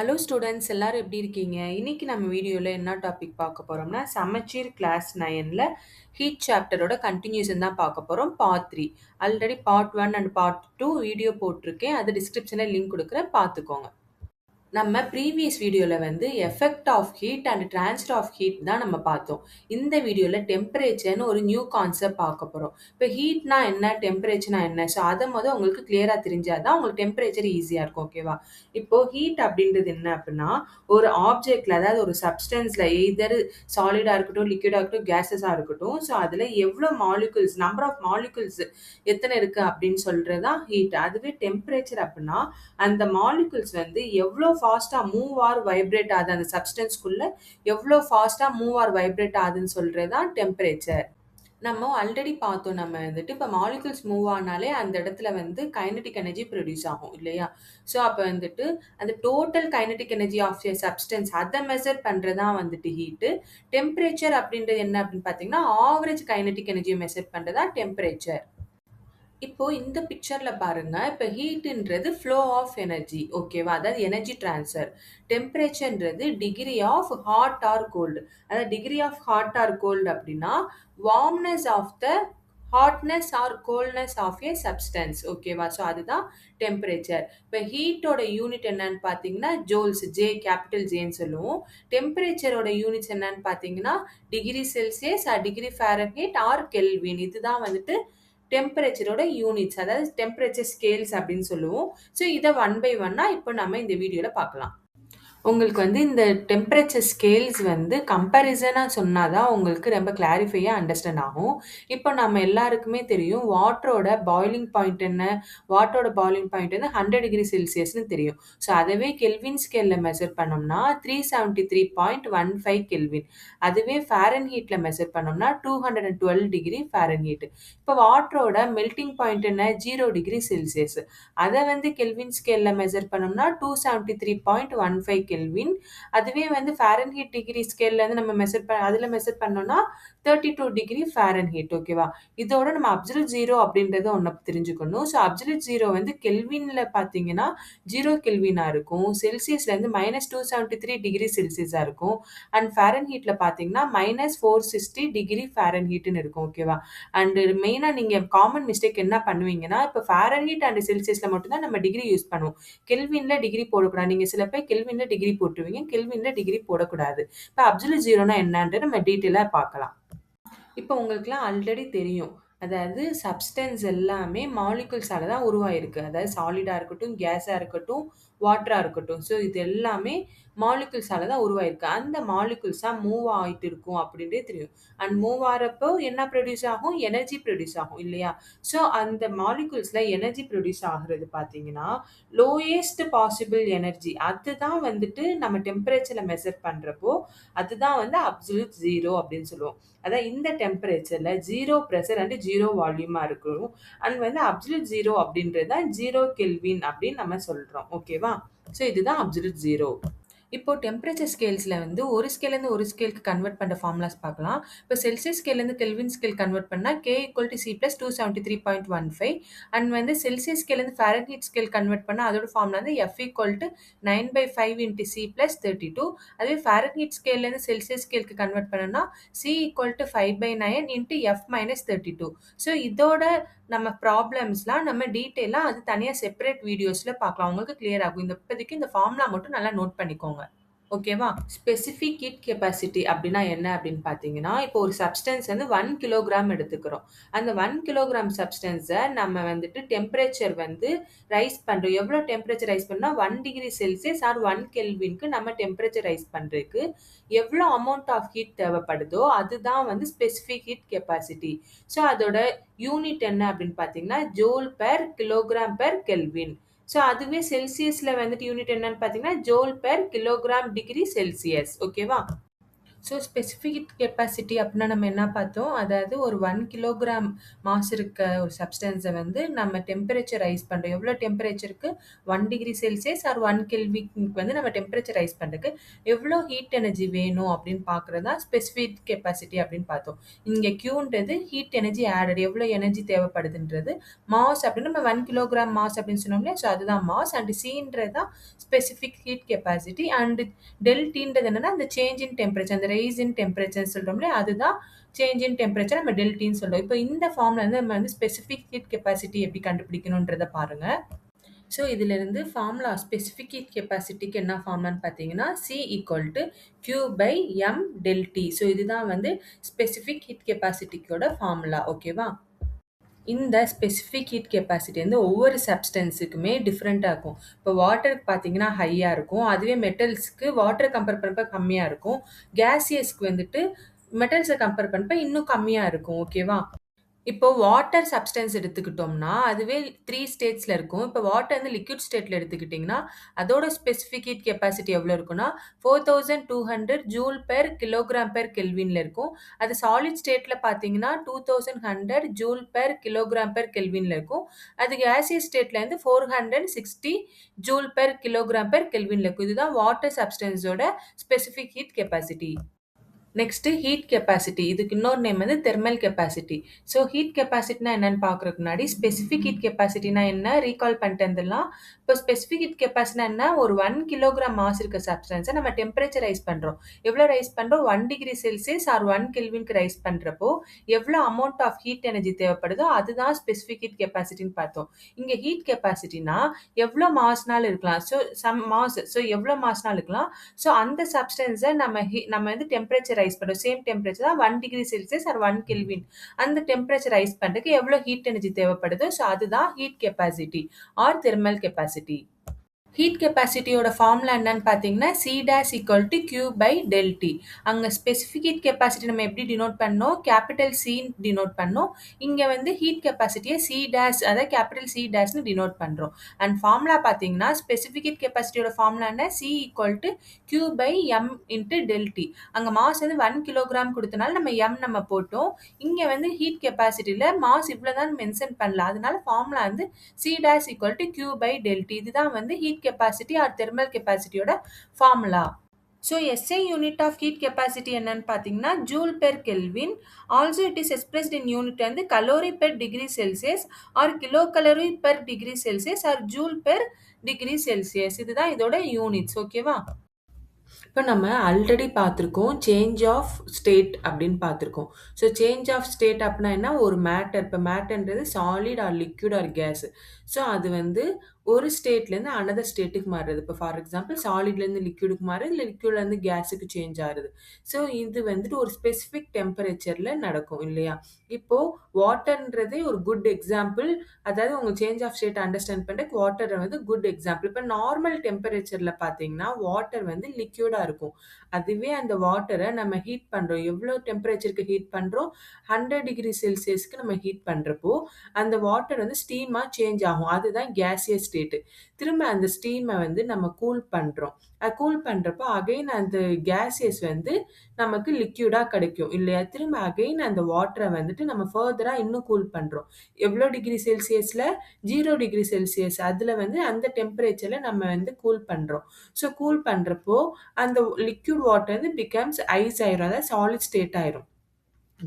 Hello students எல்லாரும் எப்படி இருக்கீங்க? இன்னைக்கு நம்ம வீடியோல என்ன டாபிக் பார்க்க போறோம்னா, சமச்சீர் கிளாஸ் 9ல ஹீட் சாப்டரோட கன்டினியூஷன் தான் பார்க்க போறோம். Part 3. Already part 1 and part 2 video போட்டிருக்கேன். அது டிஸ்கிரிப்ஷன்ல லிங்க் குடுக்குறேன் பார்த்துக்கோங்க. நம்ம ப்ரீவியஸ் வீடியோல வந்து effect of heat and transfer of heat தான் நம்ம பார்த்தோம். இந்த வீடியோல டெம்பரேச்சர்னு ஒரு நியூ கான்செப்ட் பார்க்க போறோம். இப்போ ஹீட்னா என்ன, டெம்பரேச்சர்னா என்ன? ஸோ அத உங்களுக்கு கிளியரா தெரிஞ்சாதான் உங்களுக்கு டெம்பரேச்சர் ஈஸியா இருக்கும். ஓகேவா? இப்போ ஹீட் அப்படின்றது என்ன அப்படின்னா, ஒரு ஆப்ஜெக்ட்ல அதாவது ஒரு சப்ஸ்டன்ஸ்ல எய்தர் சாலிடா இருக்கட்டும், லிக்விடா இருக்கட்டும், கேஸஸா இருக்கட்டும். ஸோ அதுல எவ்வளோ மாலிகுல்ஸ், நம்பர் ஆஃப் மாலிகுல்ஸ் எத்தனை இருக்கு அப்படின்னு சொல்றது தான் ஹீட். அதுவே டெம்பரேச்சர் அப்படின்னா அந்த மாலிகுல்ஸ் வந்து எவ்வளோ ஃபாஸ்டா மூவ் ஆர் வைப்ரேட் ஆகுது, அந்த சப்ஸ்டன்ஸ்குள்ள எவ்வளோ ஃபாஸ்டா மூவ் ஆர் வைப்ரேட் ஆகுதுன்னு சொல்றது தான் டெம்பரேச்சர். நம்ம ஆல்ரெடி பார்த்தோம். நம்ம வந்துட்டு இப்போ மாலிகுல்ஸ் மூவ் ஆனாலே அந்த இடத்துல வந்து கைனடிக் எனர்ஜி ப்ரொடியூஸ் ஆகும் இல்லையா? ஸோ அப்போ வந்துட்டு அந்த total kinetic energy of a substance அதை மெஷர் பண்ணுறது தான் வந்துட்டு ஹீட்டு. டெம்பரேச்சர் அப்படின்றது என்ன அப்படின்னு பார்த்தீங்கன்னா, ஆவரேஜ் கைனடிக் எனர்ஜியை மெஷர் பண்ணுறது தான் டெம்பரேச்சர். இப்போ இந்த பிக்சர்ல பாருங்க. இப்போ ஹீட்ன்றது ஃப்ளோ ஆஃப் எனர்ஜி. ஓகேவா? அதாவது எனர்ஜி டிரான்ஸ்ஃபர். டெம்பரேச்சர்ன்றது degree of hot or cold. அதாவது degree of hot or cold அப்படின்னா warmness of the hotness or coldness of a substance. ஓகேவா? ஸோ அதுதான் டெம்பரேச்சர். இப்போ ஹீட்டோட யூனிட் என்னன்னு பார்த்தீங்கன்னா ஜோல்ஸ், ஜே கேபிட்டல் ஜேன்னு சொல்லுவோம். டெம்பரேச்சரோட யூனிட்ஸ் என்னன்னு பார்த்தீங்கன்னா degree Celsius or degree Fahrenheit or kelvin. இதுதான் வந்துட்டு டெம்பரேச்சரோட யூனிட்ஸ், அதாவது டெம்பரேச்சர் ஸ்கேல்ஸ் அப்படின்னு சொல்லுவோம். ஸோ இதை ஒன் பை ஒன்னா இப்போ நம்ம இந்த வீடியோல பார்க்கலாம். உங்களுக்கு வந்து இந்த டெம்பரேச்சர் ஸ்கேல்ஸ் வந்து கம்பேரிசனா சொன்னா தான் உங்களுக்கு ரொம்ப கிளாரிஃபையா அண்டர்ஸ்டாண்ட் ஆகும். இப்போ நம்ம எல்லாருக்குமே தெரியும் வாட்டரோட பாய்லிங் பாயிண்ட் என்ன? வாட்டரோட பாய்லிங் பாயிண்ட் வந்து 100 டிகிரி செல்சியஸ்னு தெரியும். ஸோ அதவே கெல்வின் ஸ்கேல்ல மெஷர் பண்ணோம்னா 373.15 கெல்வின். அதுவே ஃபாரன்ஹீட்ல மெஷர் பண்ணோம்னா 212 டிகிரி ஃபாரன்ஹீட். இப்போ வாட்டரோட மெல்டிங் பாயிண்ட் என்ன? 0 டிகிரி செல்சியஸ். அதை வந்து கெல்வின் ஸ்கேல்ல மெஷர் பண்ணோம்னா 273.15 கெல்வின். அதுவே வந்து ஃபாரன்ஹீட் டிகிரி ஸ்கேல்ல இருந்து நம்ம அதுல மெஷர் பண்ணோம்னா 32 டிகிரி ஃபாரன்ஹீட். ஓகேவா? இதோட நம்ம அப்சல்யூட் ஜீரோ அப்படின்றத ஒன்று தெரிஞ்சுக்கணும். ஸோ அப்சல்யூட் ஜீரோ வந்து கெல்வின்ல பார்த்தீங்கன்னா 0 கெல்வினா இருக்கும். செல்சியஸ்ல இருந்து -273 டிகிரி செல்சியஸா இருக்கும். அண்ட் ஃபாரன்ஹீட்ல பார்த்தீங்கன்னா -460 டிகிரி ஃபாரன்ஹீட்னு இருக்கும். ஓகேவா? அண்ட் மெயினா நீங்க காமன் மிஸ்டேக் என்ன பண்ணுவீங்கன்னா, இப்போ ஃபாரன்ஹீட் அண்ட் செல்சியஸ்ல மட்டும் தான் நம்ம டிகிரி யூஸ் பண்ணுவோம். கெல்வின்ல டிகிரி போடக்கூடாது. நீங்க சில பேர் கெல்வின்ல டிகிரி போட்டுருவீங்க. கெல்வின்ல டிகிரி போடக்கூடாது. இப்போ அப்சல்யூட் ஜீரோனா என்னன்றது நம்ம டீட்டெயிலா பார்க்கலாம். இப்போ உங்களுக்குலாம் ஆல்ரெடி தெரியும். அதாவது சப்ஸ்டன்ஸ் எல்லாமே மாலிகுல்ஸால தான் உருவாயிருக்கு. அதாவது சாலிடா இருக்கட்டும், கேஸா இருக்கட்டும், வாட்டரா இருக்கட்டும். ஸோ இது எல்லாமே மாலிகுல்ஸால தான் உருவாயிருக்கு. அந்த மாலிகுல்ஸா மூவ் ஆயிட்டு இருக்கும் அப்படின்றே தெரியும். அண்ட் மூவ் ஆறப்போ என்ன ப்ரொடியூஸ் ஆகும்? எனர்ஜி ப்ரொடியூஸ் ஆகும் இல்லையா? ஸோ அந்த மாலிகுல்ஸ்ல எனர்ஜி ப்ரொடியூஸ் ஆகுறது பார்த்தீங்கன்னா, லோயஸ்ட் பாசிபிள் எனர்ஜி அதுதான் வந்துட்டு நம்ம டெம்பரேச்சர்ல மெஷர் பண்றப்போ, அதுதான் வந்து அப்சல்யூட் ஜீரோ அப்படின்னு சொல்லுவோம். அதான் இந்த டெம்பரேச்சர்ல 0 பிரஷர் அண்ட் 0 வால்யூமா இருக்கும். அண்ட் வந்து அப்சல்யூட் ஜீரோ அப்படின்றது தான் 0 கெல்வின் அப்படின்னு நம்ம சொல்றோம். ஓகேவா? ஸோ இதுதான் அப்சல்யூட் ஜீரோ. இப்போ டெம்பரேச்சர் ஸ்கேல்ஸ்ல வந்து ஒரு ஸ்கேல்லேருந்து ஒரு ஸ்கேலுக்கு கன்வெர்ட் பண்ற ஃபார்முலாஸ் பார்க்கலாம். இப்போ செல்சியஸ் ஸ்கேல்லேருந்து கெல்வின் ஸ்கேல் கன்வெர்ட் பண்ணா K = C + 273.15. அண்ட் வந்து செல்சியஸ் ஸ்கேல்லேருந்து ஃபாரன்ஹீட் ஸ்கேல் கன்வெர்ட் பண்ணா அதோட ஃபார்முலா வந்து F = 9/5 × C + 32. அதுவே ஃபாரன்ஹீட் ஸ்கேல்லேருந்து செல்சியஸ் ஸ்கேலுக்கு கன்வெர்ட் பண்ணனா C = 5/9 × F - 32. ஸோ இதோட நம்ம ப்ராப்ளம்ஸ்லாம் நம்ம டீட்டெயிலா அது தனியா செப்பரேட் வீடியோஸ்ல பார்க்கலாம். உங்களுக்கு கிளியர் ஆகும். இப்போதைக்கு இந்த ஃபார்முலா மட்டும் நல்லா நோட் பண்ணிக்கோங்க. ஓகேவா? ஸ்பெசிஃபிக் ஹீட் கெப்பாசிட்டி அப்படின்னா என்ன அப்படின்னு பார்த்தீங்கன்னா, இப்போ ஒரு சப்ஸ்டன்ஸ் வந்து 1 கிலோகிராம் எடுத்துக்கிறோம். அந்த 1 கிலோகிராம் சப்ஸ்டன்ஸை நம்ம வந்துட்டு டெம்பரேச்சர் வந்து ரைஸ் பண்றோம். எவ்வளோ டெம்பரேச்சர் ரைஸ் பண்ணா 1 டிகிரி செல்சியஸ் ஆர் 1 கெல்வின்க்கு நம்ம டெம்பரேச்சர் ரைஸ் பண்றதுக்கு எவ்வளோ அமௌண்ட் ஆஃப் ஹீட் தேவைப்படுதோ அதுதான் வந்து ஸ்பெசிஃபிக் ஹீட் கெப்பாசிட்டி. ஸோ அதோட யூனிட் என்ன அப்படின்னு பார்த்தீங்கன்னா, joule per kilogram per kelvin. So அதுவே செல்சியஸ்ல வந்துட்டு யூனிட் என்னன்னு பார்த்தீங்கன்னா, joule per kilogram degree Celsius. ஓகேவா? ஸோ ஸ்பெசிஃபிக் கெப்பாசிட்டி அப்டின்னா நம்ம என்ன பார்த்தோம்? அதாவது ஒரு 1 கிலோகிராம் மாஸ் இருக்க ஒரு சப்ஸ்டன்ஸ வந்து நம்ம டெம்பரேச்சர் ரைஸ் பண்றோம். எவ்வளோ டெம்பரேச்சருக்கு 1 டிகிரி செல்சியஸ் ஆர் 1 கெல்வினுக்கு வந்து நம்ம டெம்பரேச்சர் ரைஸ் பண்றதுக்கு எவ்வளோ ஹீட் எனர்ஜி வேணும் அப்படின்னு பார்க்குறது தான் ஸ்பெசிஃபிக் கெப்பாசிட்டி அப்படின்னு பார்த்தோம். இங்க Qன்றது ஹீட் எனர்ஜி ஆடட் எவ்வளோ எனர்ஜி தேவைப்படுதுன்றது. மாஸ் அப்படின்னு நம்ம 1 கிலோகிராம் மாஸ் அப்படின்னு சொன்னோம் இல்லையா? ஸோ அதுதான் மாஸ் அண்ட் Cன்றது தான் ஸ்பெசிஃபிக் ஹீட் கெப்பாசிட்டி அண்ட் டெல்டின்றது என்னன்னா அந்த சேஞ்ச் இன் டெம்பரேச்சர் அந்த ரைஸ் இன் டெம்பரேச்சர் சொல்றோம் இல்லையா அதுதான் சேஞ்ச் இன் டெம்பரேச்சர் நம்ம டெல்டின்னு சொல்றோம். இப்போ இந்த ஃபார்ம்ல வந்து நம்ம வந்து ஸ்பெசிஃபிக் ஹீட் கெப்பாசிட்டி எப்படி கண்டுபிடிக்கணுன்றத பாருங்க. ஸோ இதிலிருந்து ஃபார்முலா ஸ்பெசிஃபிக் ஹீட் கெப்பாசிட்டிக்கு என்ன ஃபார்முலான்னு பார்த்தீங்கன்னா C equal to Q by M del T. So இதுதான் வந்து ஸ்பெசிஃபிக் ஹீட் கெப்பாசிட்டிக்கோட ஃபார்முலா. ஓகேவா? இந்த ஸ்பெசிஃபிக் ஹீட் கெப்பாசிட்டி வந்து ஒவ்வொரு சப்ஸ்டன்ஸுக்குமே டிஃப்ரெண்ட்டாக இருக்கும். இப்போ வாட்டருக்கு பார்த்தீங்கன்னா ஹையாக இருக்கும். அதுவே மெட்டல்ஸ்க்கு வாட்டரை கம்பேர் பண்ணுறப்ப கம்மியாக இருக்கும். கேசியஸ்க்கு வந்துட்டு மெட்டல்ஸை கம்பேர் பண்ணுறப்ப இன்னும் கம்மியாக இருக்கும். ஓகேவா? இப்போ வாட்டர் சப்ஸ்டன்ஸ் எடுத்துக்கிட்டோம்னா, அதுவே 3 ஸ்டேட்ஸ்ல இருக்கும். இப்போ வாட்டர் வந்து லிக்விட் ஸ்டேட்ல எடுத்துக்கிட்டிங்கன்னா, அதோட ஸ்பெசிஃபிக் ஹீட் கெப்பாசிட்டி எவ்வளோ இருக்குன்னா, 4200 ஜூல் பெர் கிலோகிராம் பெர் கெல்வின்ல இருக்கும். அது சாலிட் ஸ்டேட்ல பார்த்தீங்கன்னா, 2100 ஜூல் பெர் கிலோகிராம் பெர் கெல்வின்ல இருக்கும். அது கேசியஸ் ஸ்டேட்ல இருந்து 460 ஜூல் பெர் கிலோகிராம் பெர் கெல்வின்ல இருக்கும். இதுதான் வாட்டர் சப்ஸ்டன்ஸோட specific heat capacity. Next heat capacity. இதுக்கு இன்னொரு நேம் வந்து தெர்மல் கெப்பாசிட்டி. ஸோ ஹீட் கெப்பாசிட்டினா என்னன்னு பார்க்குறதுக்கு முன்னாடி, ஸ்பெசிஃபிக் ஹீட் கெப்பாசிட்டினா என்ன ரீகால் பண்ணிட்டு வந்துடலாம். இப்போ ஸ்பெசிஃபிக் ஹீட் கெப்பாசிட்டினா என்ன? ஒரு 1 கிலோகிராம் மாஸ் இருக்க சப்ஸ்டன்ஸை நம்ம டெம்பரேச்சர் ரைஸ் பண்ணுறோம். எவ்வளோ ரைஸ் பண்ணுறோம்? 1 டிகிரி செல்சியஸ் ஆர் 1 கெல்வின்க்கு ரைஸ் பண்ணுறப்போ எவ்வளோ அமௌண்ட் ஆஃப் ஹீட் எனர்ஜி தேவைப்படுதோ அதுதான் ஸ்பெசிஃபிக் ஹீட் கெப்பாசிட்டின்னு பார்த்தோம். இங்கே ஹீட் கெப்பாசிட்டினா எவ்வளோ மாஸ்னாலும் இருக்கலாம். ஸோ சம் மாஸ் ஸோ எவ்வளோ மாஸ்னாலும் இருக்கலாம். ஸோ அந்த சப்ஸ்டன்ஸை நம்ம வந்து டெம்பரேச்சர் ரைஸ் பண்ணுறோம். சேம் டெம்பரேச்சர் தான் 1 டிகிரி செல்சியஸ் ஆர் 1 கெல்வின். அந்த டெம்பரேச்சர் ரைஸ் பண்ணுறதுக்கு எவ்வளோ ஹீட் எனர்ஜி தேவைப்படுதோ ஸோ அதுதான் heat capacity or thermal capacity. Heat கெப்பாசிட்டியோட ஃபார்முலா என்னன்னு பார்த்தீங்கன்னா C dash equal to Q by del T. அங்கே ஸ்பெசிஃபிக் ஹீட் கெப்பாசிட்டி நம்ம எப்படி டினோட் பண்ணோம்? கேபிட்டல் C டினோட் பண்ணோம். இங்கே வந்து ஹீட் கெப்பாசிட்டியை C dash அதாவது கேபிட்டல் C dashனு டினோட் பண்ணுறோம். அண்ட் ஃபார்முலா பார்த்தீங்கன்னா ஸ்பெசிஃபிக் ஹீட் கெப்பாசிட்டியோட ஃபார்முலா என்ன? C equal to Q by M into del T. அங்கே மாஸ் வந்து 1 கிலோகிராம் கொடுத்தனால நம்ம M நம்ம போட்டோம். இங்கே வந்து ஹீட் கெப்பாசிட்டியில் மாஸ் இவ்வளோதான் மென்ஷன் பண்ணல. அதனால ஃபார்முலா வந்து C dash equal to Q by del T. இதுதான் வந்து ஹீட் கெப்பாசிட்டி ஆர் தெர்மல் கெப்பாசிட்டியோட formula. So SI unit of heat capacity என்னன்னு பார்த்தீங்கன்னா joule per kelvin. Also it is expressed in unit வந்து calorie per degree Celsius or kilo calorie per degree Celsius or joule per degree Celsius. இதுதான் இதோட units. ஓகேவா? இப்போ நம்ம already பார்த்துருக்கோம் change of state அப்படின்னு பார்த்துருக்கோம். ஸோ சேஞ்ச் ஆஃப் ஸ்டேட் அப்படின்னா என்ன? ஒரு மேட்டர். இப்போ மேட்டர்ன்றது solid or liquid or gas. So அது வந்து ஒரு ஸ்டேட்லேருந்து அனதர் ஸ்டேட்டுக்கு மாறுறது. இப்போ ஃபார் எக்ஸாம்பிள் சாலிட்லேருந்து லிக்விடுக்கு மாறுது, இல்லை லிக்விட்லேருந்து கேஸுக்கு சேஞ்ச் ஆகுது. ஸோ இது வந்துட்டு ஒரு ஸ்பெசிஃபிக் டெம்பரேச்சரில் நடக்கும் இல்லையா? இப்போது வாட்டர்ன்றதே ஒரு குட் எக்ஸாம்பிள். அதாவது உங்கள் சேஞ்ச் ஆஃப் ஸ்டேட் அண்டர்ஸ்டாண்ட் பண்ணுறதுக்கு வாட்டர் வந்து குட் எக்ஸாம்பிள். இப்போ நார்மல் டெம்பரேச்சரில் பார்த்தீங்கன்னா வாட்டர் வந்து லிக்யூடாக இருக்கும். அதுவே அந்த வாட்டரை நம்ம ஹீட் பண்ணுறோம். எவ்வளோ டெம்பரேச்சருக்கு ஹீட் பண்ணுறோம்? 100 டிகிரி செல்சியஸ்க்கு நம்ம ஹீட் பண்ணுறப்போ அந்த வாட்டர் வந்து ஸ்டீமாக சேஞ்ச் ஆகும். அதுதான் கேசியஸ் ஸ்டேட்டு. திரும்ப அந்த ஸ்டீமை வந்து நம்ம கூல் பண்ணுறோம். அது கூல் பண்ணுறப்போ அகைன் அந்த கேசியஸ் வந்து நமக்கு லிக்யூடாக கிடைக்கும் இல்லையா? திரும்ப அகைன் அந்த வாட்டரை வந்துட்டு நம்ம ஃபர்தராக இன்னும் கூல் பண்ணுறோம். எவ்வளோ டிகிரி செல்சியஸில்? 0 டிகிரி செல்சியஸ். அதில் வந்து அந்த டெம்பரேச்சரில் நம்ம வந்து கூல் பண்ணுறோம். ஸோ கூல் பண்ணுறப்போ அந்த லிக்விட் வாட்டர் வந்து பிகம்ஸ் ஐஸ் ஆயிரும். அதாவது சாலிட் ஸ்டேட் ஆயிரும்.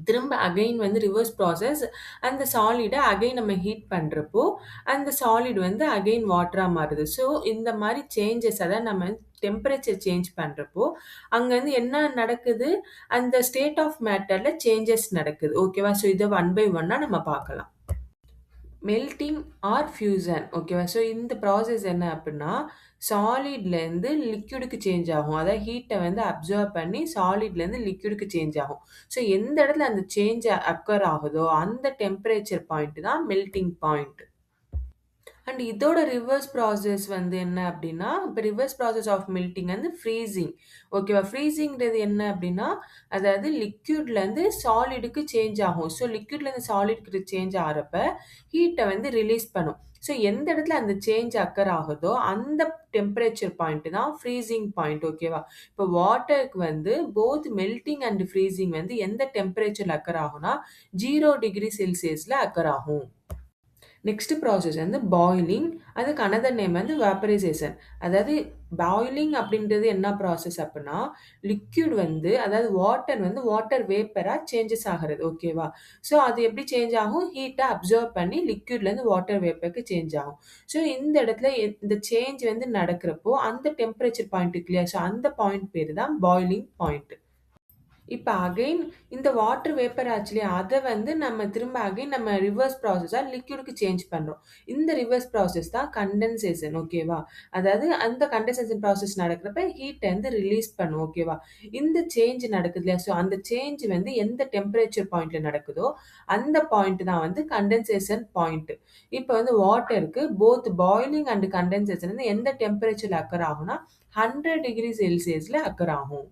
திரும்ப அகைன் வந்து ரிவர்ஸ் ப்ராசஸ். அந்த சாலிடை அகைன் நம்ம ஹீட் பண்ணுறப்போ அந்த சாலிட் வந்து அகைன் வாட்டராக மாறுது. ஸோ இந்த மாதிரி சேஞ்சஸ் அதாவது நம்ம டெம்பரேச்சர் சேஞ்ச் பண்ணுறப்போ அங்கேருந்து என்ன நடக்குது? அந்த ஸ்டேட் ஆஃப் மேட்டரில் சேஞ்சஸ் நடக்குது. ஓகேவா? ஸோ இதை ஒன் பை ஒன்னாக நம்ம பார்க்கலாம். Melting or fusion. ஓகேவா? ஸோ இந்த ப்ராசஸ் என்ன அப்படின்னா சாலிட்லேருந்து லிக்விடுக்கு சேஞ்ச் ஆகும். அதாவது ஹீட்டை வந்து அப்சர்வ் பண்ணி சாலிட்லேருந்து லிக்விடுக்கு சேஞ்ச் ஆகும். ஸோ எந்த இடத்துல அந்த சேஞ்ச் அக்கர் ஆகுதோ அந்த டெம்பரேச்சர் பாயிண்ட் தான் மெல்டிங் பாயிண்ட். அண்ட் இதோட ரிவர்ஸ் ப்ராசஸ் வந்து என்ன அப்படின்னா, இப்ப ரிவர்ஸ் ப்ராசஸ் ஆஃப் மெல்டிங் வந்து ஃப்ரீசிங். ஓகேவா? ஃப்ரீசிங்கிறது என்ன அப்படின்னா, அதாவது லிக்விட்லேருந்து சாலிடுக்கு சேஞ்ச் ஆகும். ஸோ லிக்விட்லேருந்து சாலிடுக்கு சேஞ்ச் ஆகுறப்ப, ஹீட்ட வந்து ரிலீஸ் பண்ணும். ஸோ எந்த இடத்துல அந்த சேஞ்ச் அக்கர் ஆகுதோ, அந்த டெம்பரேச்சர் பாயிண்ட் தான் ஃப்ரீசிங் பாயிண்ட். ஓகேவா? இப்போ வாட்டருக்கு வந்து போத் மெல்டிங் அண்ட் ஃப்ரீசிங் வந்து எந்த டெம்பரேச்சர்ல அக்கர் ஆகும்னா, 0 டிகிரி செல்சியஸ்ல அக்கர் ஆகும். நெக்ஸ்ட் ப்ராசஸ் வந்து பாயிலிங். அதுக்கு அனதர் நேம் வந்து வேப்பரைசேஷன். அதாவது பாயிலிங் அப்படின்றது என்ன ப்ராசஸ் அப்படின்னா, லிக்விட் வந்து அதாவது வாட்டர் வந்து வாட்டர் வேப்பரா சேஞ்சஸ் ஆகிறது. ஓகேவா? ஸோ அது எப்படி சேஞ்ச் ஆகும்? ஹீட்டை அப்சர்வ் பண்ணி லிக்விட்லேருந்து வாட்டர் வேப்பருக்கு சேஞ்ச் ஆகும். ஸோ இந்த இடத்துல இந்த சேஞ்ச் வந்து நடக்கிறப்போ அந்த டெம்பரேச்சர் பாயிண்ட் இருக்கு இல்லையா? ஸோ அந்த பாயிண்ட் பேர் தான் பாயிலிங் பாயிண்ட். இப்ப அகைன் இந்த வாட்டர் வேப்பர் ஆச்சுலயா, அத வந்து நம்ம திரும்ப அகைன் நம்ம ரிவர்ஸ் ப்ராசஸா லிக்விட்க்கு சேஞ்ச் பண்றோம். இந்த ரிவர்ஸ் ப்ராசஸ் தான் கண்டென்சேஷன். ஓகேவா? அதாவது அந்த கண்டென்சேஷன் ப்ராசஸ் நடக்கிறப்ப ஹீட்ட வந்து ரிலீஸ் பண்ணும். ஓகேவா? இந்த சேஞ்ச் நடக்குது இல்லையா? ஸோ அந்த சேஞ்ச் வந்து எந்த டெம்பரேச்சர் பாயிண்ட்ல நடக்குதோ, அந்த பாயிண்ட் தான் வந்து கண்டென்சேஷன் பாயிண்ட். இப்ப வந்து வாட்டருக்கு போத் பாயிலிங் அண்ட் கண்டென்சேஷன் வந்து எந்த டெம்பரேச்சர்ல அக்கர் ஆகும்னா, 100 டிகிரி செல்சியஸ்ல அக்கர் ஆகும்.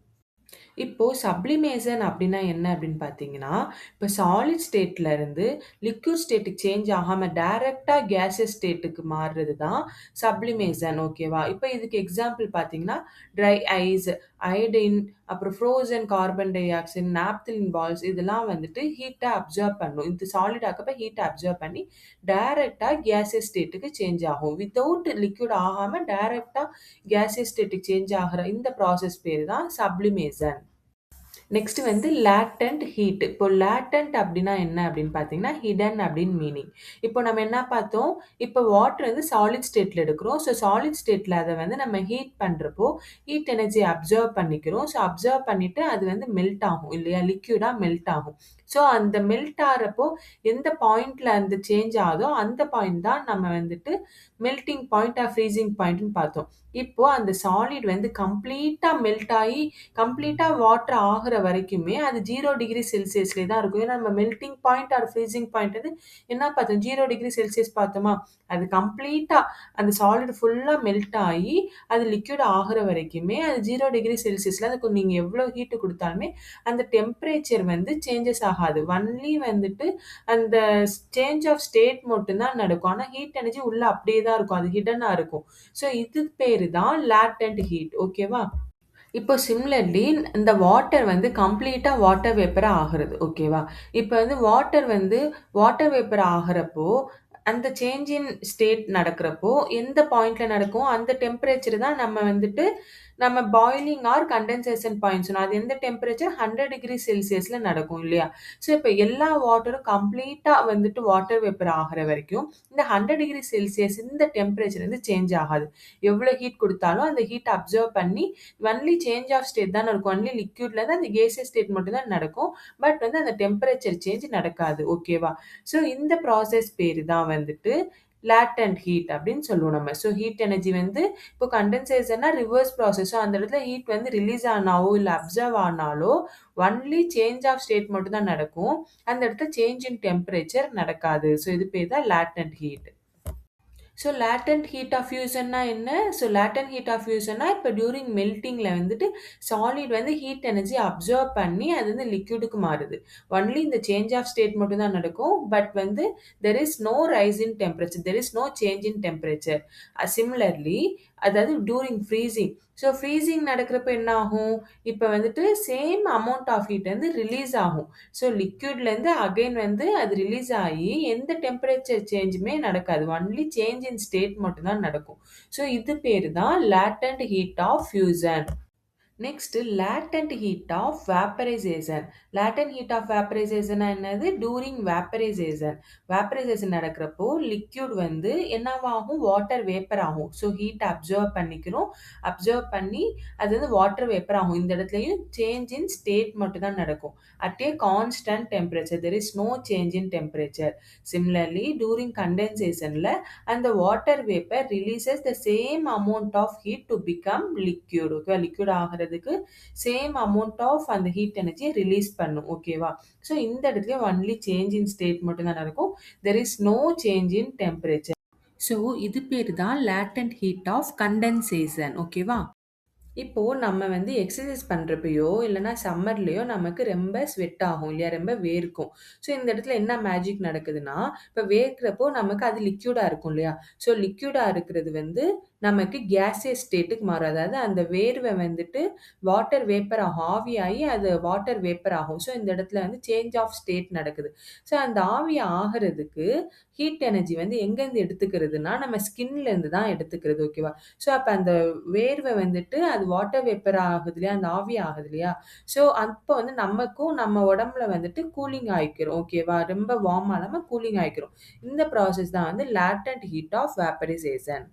இப்போ சப்ளிமேஷன் அப்படின்னா என்ன அப்படின்னு பார்த்தீங்கன்னா, இப்போ சாலிட் ஸ்டேட்ல இருந்து லிக்விட் ஸ்டேட்டுக்கு சேஞ்ச் ஆகாம டைரக்ட்டா கேசியஸ் ஸ்டேட்டுக்கு மாறுறது தான் சப்ளிமேஷன். ஓகேவா? இப்போ இதுக்கு எக்ஸாம்பிள் பார்த்தீங்கன்னா, ட்ரை ஐஸ், அயோடின், அப்புறம் frozen carbon dioxide, naphthalene balls இதெல்லாம் வந்துட்டு ஹீட்ட அப்சர்வ் பண்ணும். இது சாலிட் ஆக்கப்ப ஹீட்ட அப்சர்வ் பண்ணி டைரக்ட்டா கேசியஸ் ஸ்டேட்டுக்கு சேஞ்ச் ஆகும். வித்தவுட் லிக்விட் ஆகாம டைரக்ட்டா கேசியஸ் ஸ்டேட்டுக்கு சேஞ்ச் ஆகுற இந்த ப்ராசஸ் பேரு தான் சப்ளிமேஷன். நெக்ஸ்ட் வந்து லேட்டன்ட் ஹீட். இப்போ லேட்டன்ட் அப்படின்னா என்ன அப்படின்னு பார்த்தீங்கன்னா, ஹிடன் அப்படின்னு மீனிங். இப்போ நம்ம என்ன பார்த்தோம்? இப்போ வாட்டர் வந்து சாலிட் ஸ்டேட்ல எடுக்கிறோம். ஸோ சாலிட் ஸ்டேட்ல அத வந்து நம்ம ஹீட் பண்றப்போ, ஹீட் எனர்ஜிய அப்சர்வ் பண்ணிக்கிறோம். ஸோ அப்சர்வ் பண்ணிட்டு அது வந்து மெல்ட் ஆகும் இல்லையா? லிக்விடா மெல்ட் ஆகும். ஸோ அந்த மெல்ட் ஆறப்போ எந்த பாயிண்ட்ல அந்த சேஞ்ச் ஆகுதோ, அந்த பாயிண்ட் தான் நம்ம வந்துட்டு மெல்டிங் பாயிண்ட் ஆர் ஃப்ரீசிங் பாயிண்ட்ன்னு பார்த்தோம். இப்போ அந்த சாலிட் வந்து கம்ப்ளீட்டா மெல்ட் ஆயி கம்ப்ளீட்டா வாட்டர் ஆகுற வரைக்குமே அது 0 டிகிரி செல்சியஸ்லயே தான் இருக்கும். ஏன்னா நம்ம melting point or freezing point வந்து என்ன பார்த்தோம்? 0 டிகிரி செல்சியஸ் பார்த்தோமா? அது கம்ப்ளீட்டா அந்த சாலிட் ஃபுல்லா மெல்ட் ஆயி அது லிக்விட் ஆகுற வரைக்குமே அது 0 டிகிரி செல்சியஸ்ல அதுக்கு நீங்க எவ்வளோ ஹீட் குடுத்தாலுமே அந்த டெம்பரேச்சர் வந்து சேஞ்சஸ் ஆகாது. ஒன்லி வந்துட்டு அந்த சேஞ்ச் ஆஃப் ஸ்டேட் மட்டும் தான் நடக்கும். ஆனா ஹீட் எனர்ஜி உள்ள அப்படியே தான் இருக்கும். அது ஹிடனா இருக்கும். ஸோ இது பேரு தான் லேட்டன்ட் ஹீட். ஓகேவா? இப்போ சிமிலர்லி இந்த வாட்டர் வந்து கம்ப்ளீட்டா வாட்டர் வேப்பரா ஆகுறது. ஓகேவா? இப்ப வந்து வாட்டர் வந்து வாட்டர் வேப்பர் ஆகுறப்போ, அந்த சேஞ்ச் இன் ஸ்டேட் நடக்கிறப்போ, எந்த பாயிண்ட்ல நடக்கும்? அந்த டெம்பரேச்சர் தான் நம்ம வந்துட்டு நம்ம பாயிலிங் ஆர் கண்டென்சேஷன் பாயிண்ட் சொன்னோம். அது எந்த டெம்பரேச்சர் 100 டிகிரி செல்சியஸ்ல நடக்கும் இல்லையா? ஸோ இப்ப எல்லா வாட்டரும் கம்ப்ளீட்டா வந்துட்டு வாட்டர் வேப்பர் ஆகுற வரைக்கும், இந்த 100 டிகிரி செல்சியஸ் இந்த டெம்பரேச்சர் வந்து சேஞ்ச் ஆகாது. எவ்வளோ ஹீட் குடுத்தாலும் அந்த ஹீட்ட அப்சர்வ் பண்ணி ஒன்லி சேஞ்ச் ஆஃப் ஸ்டேட் தான் நடக்கும். ஒன்லி லிக்விட்லேருந்து அந்த கேசியஸ் ஸ்டேட் மட்டும் தான் நடக்கும். பட் வந்து அந்த டெம்பரேச்சர் சேஞ்ச் நடக்காது. ஓகேவா? ஸோ இந்த ப்ராசஸ் பேரு தான் வந்துட்டு லேட்டன்ட் ஹீட் அப்படின்னு சொல்லுவோம் நம்ம. ஸோ ஹீட் எனர்ஜி வந்து இப்போ கண்டென்சேஷன்னா ரிவர்ஸ் ப்ராசஸ். ஸோ அந்த இடத்துல ஹீட் வந்து ரிலீஸ் ஆனாவோ, இல்ல அப்சர்வ் ஆனாலோ ஒன்லி சேஞ்ச் ஆஃப் ஸ்டேட் மட்டும் தான் நடக்கும். அந்த இடத்துல சேஞ்ச் இன் டெம்பரேச்சர் நடக்காது. ஸோ இது பேர் தான் latent heat. So latent heat of ஃபியூஷன்னா என்ன? ஸோ லேட்டன்ட் ஹீட் ஆஃப் ஃபியூஷன்னா இப்போ டியூரிங் மெல்டிங்கில் வந்துட்டு சாலிட் வந்து ஹீட் எனர்ஜி அப்சர்வ் பண்ணி அது வந்து லிக்விடுக்கு மாறுது. ஒன்லி இந்த சேஞ்ச் ஆஃப் ஸ்டேட் மட்டும் தான் நடக்கும். பட் வந்து there is no rise in temperature. There is no change in temperature. Similarly அதாவது டியூரிங் ஃப்ரீசிங். ஸோ ஃப்ரீசிங் நடக்கிறப்ப என்ன ஆகும்? இப்போ வந்துட்டு சேம் அமௌண்ட் ஆஃப் ஹீட் வந்து ரிலீஸ் ஆகும். ஸோ லிக்விட்லேருந்து அகைன் வந்து அது ரிலீஸ் ஆகி எந்த டெம்பரேச்சர் சேஞ்சுமே நடக்காது. ஒன்லி சேஞ்ச் இன் ஸ்டேட் மட்டும் தான் நடக்கும். ஸோ இது பேரு தான் latent heat of fusion. Next latent heat of vaporisation. Latent heat of வேப்பரைசேஷன்னா என்னது? During vaporisation. வேப்பரைசேஷன் நடக்கிறப்போ லிக்விட் வந்து என்னவாகும்? வாட்டர் வேப்பர் ஆகும். ஸோ ஹீட் அப்சர்வ் பண்ணிக்கிறோம். அப்சர்வ் பண்ணி அது வந்து வாட்டர் வேப்பர் ஆகும். இந்த இடத்துலயும் சேஞ்ச் இன் ஸ்டேட் மட்டும் தான் நடக்கும். At a constant temperature. There is no change in temperature. Similarly during கண்டென்சேஷன்ல அந்த water vapour releases the same amount of heat to become liquid. ஓகேவா? லிக்யூட் ஆகிறதுக்கு சேம் அமௌண்ட் ஆஃப் அந்த ஹீட் எனர்ஜியை release பண்ணும். ஓகேவா? ஸோ இந்த இடத்துல ஒன்லி சேஞ்ச் இன் ஸ்டேட் மட்டும் தான் நடக்கும். There is no change in temperature. So இது பேர் தான் லேட்டன்ட் ஹீட் ஆஃப் கண்டென்சேஷன். ஓகேவா? இப்போ நம்ம வந்து எக்ஸர்சைஸ் பண்றப்பயோ, இல்லன்னா சம்மர்லயோ நமக்கு ரொம்ப ஸ்வெட் ஆகும் இல்லையா? ரொம்ப வேர்க்கும். ஸோ இந்த இடத்துல என்ன மேஜிக் நடக்குதுன்னா, இப்ப வேர்க்கிறப்போ நமக்கு அது லிக்விடா இருக்கும் இல்லையா? ஸோ லிக்விடா இருக்கிறது வந்து நமக்கு கேசியஸ் ஸ்டேட்டுக்கு மாறும். அதாவது அந்த வேர்வை வந்துட்டு வாட்டர் வேப்பர் ஆகும். ஆவியாகி அது வாட்டர் வேப்பர் ஆகும். ஸோ இந்த இடத்துல வந்து சேஞ்ச் ஆஃப் ஸ்டேட் நடக்குது. ஸோ அந்த ஆவி ஆகுறதுக்கு ஹீட் எனர்ஜி வந்து எங்கேருந்து எடுத்துக்கிறதுனா, நம்ம ஸ்கின்ல இருந்து தான் எடுத்துக்கிறது. ஓகேவா? ஸோ அப்ப அந்த வேர்வை வந்துட்டு அது வாட்டர் வேப்பர் ஆகுது இல்லையா? அந்த ஆவி ஆகுது இல்லையா? ஸோ அப்போ வந்து நமக்கும் நம்ம உடம்புல வந்துட்டு கூலிங் ஆயிக்கிறோம். ஓகேவா? ரொம்ப வார்ம் ஆகாம கூலிங் ஆயிக்கிறோம். இந்த ப்ராசஸ் தான் வந்து latent heat of vaporisation.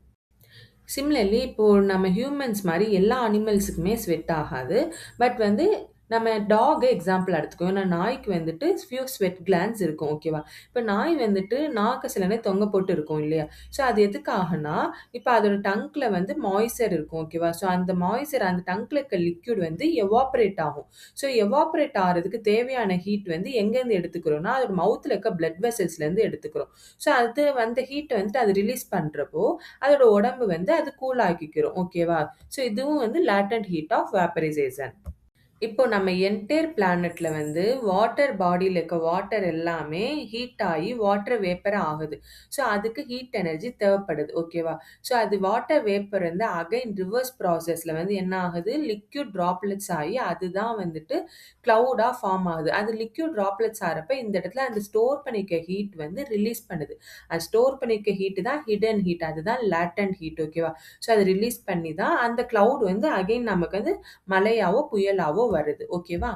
Similarly இப்போ நம்ம ஹியூமன்ஸ் மாரி எல்லா அனிமல்ஸுக்குமே ஸ்வெட் ஆகாது. பட் வந்து நம்ம டாக் எக்ஸாம்பிள் எடுத்துக்குவோம். ஏன்னா நாய்க்கு வந்துட்டு ஃபியூ ஸ்வெட் கிளாண்ட்ஸ் இருக்கும். ஓகேவா? இப்ப நாய் வந்துட்டு நாக்க சில நேரம் தொங்க போட்டு இருக்கும் இல்லையா? ஸோ அது எதுக்காகன்னா, இப்ப அதோட டங்க்ல வந்து மாய்ஸ்சர் இருக்கும். ஓகேவா? ஸோ அந்த மாய்ஸ்சர் அந்த டங்க்ல இருக்க லிக்விட் வந்து எவாப்பரேட் ஆகும். ஸோ எவாப்பரேட் ஆறதுக்கு தேவையான ஹீட் வந்து எங்கேருந்து எடுத்துக்கிறோம்னா, அதோட மவுத்ல இருக்க பிளட் வெசல்ஸ்லேருந்து எடுத்துக்கிறோம். ஸோ அது அந்த ஹீட்ட வந்துட்டு அது ரிலீஸ் பண்றப்போ, அதோட உடம்பு வந்து அது கூல் ஆக்கிக்கிறோம். ஓகேவா? ஸோ இதுவும் வந்து லேட்டன்ட் ஹீட் ஆஃப் வேப்பரைசேஷன். இப்போ நம்ம என்டையர் பிளானட்ல வந்து வாட்டர் பாடியில இருக்க வாட்டர் எல்லாமே ஹீட் ஆகி வாட்டர் வேப்பரா ஆகுது. ஸோ அதுக்கு ஹீட் எனர்ஜி தேவைப்படுது. ஓகேவா? ஸோ அது வாட்டர் வேப்பர் வந்து அகைன் ரிவர்ஸ் ப்ராசஸ்ல வந்து என்ன ஆகுது? லிக்விட் டிராப்லெட்ஸ் ஆகி அதுதான் வந்துட்டு கிளவுடா ஃபார்ம் ஆகுது. அது லிக்விட் டிராப்லெட்ஸ் ஆறப்ப இந்த இடத்துல அந்த ஸ்டோர் பண்ணிக்க ஹீட் வந்து ரிலீஸ் பண்ணுது. அது ஸ்டோர் பண்ணிக்க ஹீட் தான் ஹிடன் ஹீட். அதுதான் லேட்டன்ட் ஹீட். ஓகேவா? ஸோ அது ரிலீஸ் பண்ணி தான் அந்த கிளவுட் வந்து அகைன் நமக்கு வந்து மழையாவோ, புயலாவோ வருது. ஓகேவா?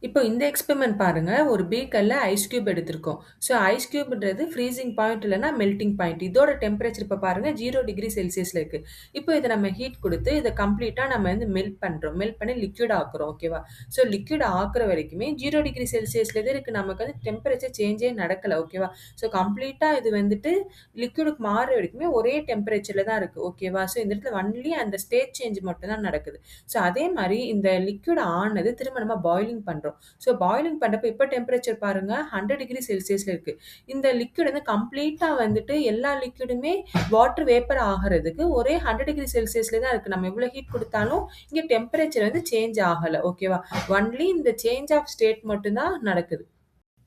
இப்போ இந்த எக்ஸ்பெரிமெண்ட் பாருங்க. ஒரு பீக்கர்ல ஐஸ் கியூப் எடுத்திருக்கோம். ஸோ ஐஸ் கியூப்ன்றது ஃப்ரீசிங் பாயிண்ட் இல்லன்னா மெல்டிங் பாயிண்ட். இதோட டெம்பரேச்சர் இப்ப பாருங்க 0 டிகிரி செல்சியஸ்ல இருக்கு. இப்போ இத நம்ம ஹீட் குடுத்து இத கம்ப்ளீட்டா நம்ம வந்து மெல்ட் பண்றோம். மெல்ட் பண்ணி லிக்விட் ஆக்குறோம். ஓகேவா? ஸோ லிக்விட் ஆக்குற வரைக்குமே 0 டிகிரி செல்சியஸ்ல தான் இருக்கு. நமக்கு வந்து டெம்பரேச்சர் சேஞ்சே நடக்கல. ஓகேவா? ஸோ கம்ப்ளீட்டா இது வந்துட்டு லிக்விடுக்கு மாறுற வரைக்குமே ஒரே டெம்பரேச்சர்ல தான் இருக்கு. ஓகேவா? ஸோ இந்த இடத்துல ஒன்லி அந்த ஸ்டேட் சேஞ்ச் மட்டும் தான் நடக்குது. ஸோ அதே மாரி இந்த லிக்விட் ஆனது திரும்ப நம்ம பாயிலிங் பண்றோம். ஸோ பாயிலிங் பண்றப்ப இப்ப டெம்பரேச்சர் பாருங்க 100 டிகிரி செல்சியஸ்ல இருக்கு. இந்த லிக்விட் வந்து கம்ப்ளீட்டா வந்துட்டு எல்லா லிக்விடுமே வாட்டர் வேப்பர் ஆகுறதுக்கு ஒரே 100 டிகிரி செல்சியஸ்ல தான் இருக்கு. நம்ம எவ்வளவு ஹீட் குடுத்தாலும் இங்க டெம்பரேச்சர் வந்து சேஞ்ச் ஆகல. ஓகேவா? ஒன்லி இந்த சேஞ்ச் ஆஃப் ஸ்டேட் மட்டும் தான் நடக்குது.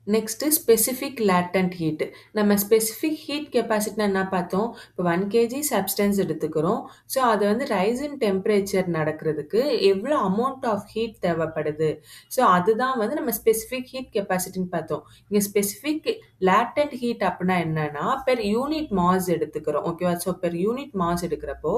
Next specific latent heat. நம்ம ஸ்பெசிஃபிக் ஹீட் கெப்பாசிட்டினா என்ன பார்த்தோம்? இப்போ 1 கேஜி சப்ஸ்டன்ஸ் எடுத்துக்கிறோம். ஸோ அது வந்து ரைஸ் இன் டெம்பரேச்சர் நடக்கிறதுக்கு எவ்வளோ அமௌண்ட் ஆஃப் ஹீட் தேவைப்படுது? ஸோ அதுதான் வந்து நம்ம ஸ்பெசிஃபிக் ஹீட் கெப்பாசிட்டின்னு பார்த்தோம். இங்க ஸ்பெசிஃபிக் லேட்டன்ட் ஹீட் அப்படின்னா என்னன்னா, பெர் யூனிட் மாஸ் எடுத்துக்கிறோம். ஓகேவா? ஸோ பெர் யூனிட் மாஸ் எடுக்கிறப்போ,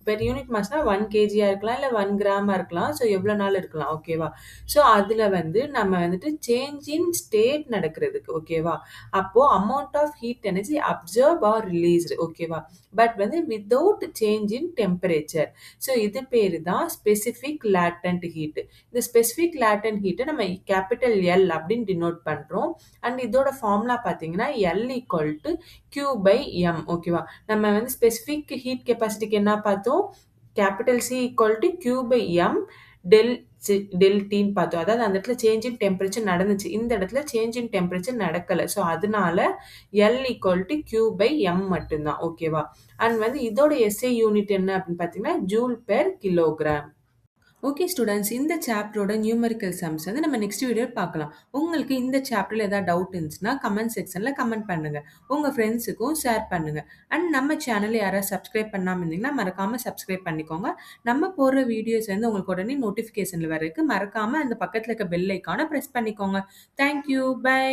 பெர் யூனிட் மாஸ்னா 1 கேஜியா இருக்கலாம், இல்ல 1 கிராமா இருக்கலாம். ஸோ எவ்வளோ நாள் இருக்கலாம். ஓகேவா? ஸோ அதுல வந்து நம்ம வந்துட்டு சேஞ்ச் இன் ஸ்டேட் நடக்கிறதுக்கு. ஓகேவா? அப்போ amount of heat energy absorb or released. ஓகேவா? பட் வந்து without change in temperature. So இது பேரு தான் ஸ்பெசிஃபிக் லேட்டன்ட் ஹீட். இந்த ஸ்பெசிஃபிக் லேட்டன்ட் ஹீட்ட நம்ம கேப்பிட்டல் எல் அப்படின்னு டினோட் பண்றோம். அண்ட் இதோட ஃபார்முலா பார்த்தீங்கன்னா L equal to Q by M. ஓகேவா? நம்ம வந்து ஸ்பெசிஃபிக் ஹீட் கெப்பாசிட்டிக்கு என்ன பார்த்தோம்? Capital C equal to Q by M del del டீன்னு பார்த்தோம். அதாவது அந்த இடத்துல சேஞ்ச் இன் டெம்பரேச்சர் நடந்துச்சு. இந்த இடத்துல சேஞ்ச் இன் டெம்பரேச்சர் நடக்கல. ஸோ அதனால L equal to Q by M மட்டும்தான். ஓகேவா? அண்ட் வந்து இதோட எஸ்ஐ யூனிட் என்ன அப்படின்னு பார்த்தீங்கன்னா joule per kilogram. Okay students, இந்த சாப்டரோட நியூமெரிக்கல் சம்ஸ் வந்து நம்ம நெக்ஸ்ட் வீடியோ பார்க்கலாம். உங்களுக்கு இந்த சாப்டர்ல ஏதாவது டவுட் இருந்துச்சுன்னா கமெண்ட் செக்ஷன்ல கமெண்ட் பண்ணுங்க. உங்க ஃப்ரெண்ட்ஸுக்கும் ஷேர் பண்ணுங்க. அண்ட் நம்ம சேனல் யாராவது சப்ஸ்கிரைப் பண்ணாம இருந்தீங்கன்னா மறக்காம சப்ஸ்கிரைப் பண்ணிக்கோங்க. நம்ம போடுற வீடியோஸ் வந்து உங்களுக்கு உடனே நோட்டிஃபிகேஷன்ல வரதுக்கு மறக்காம அந்த பக்கத்துல இருக்க பெல் ஐக்கானை பிரஸ் பண்ணிக்கோங்க. தேங்க்யூ. பை.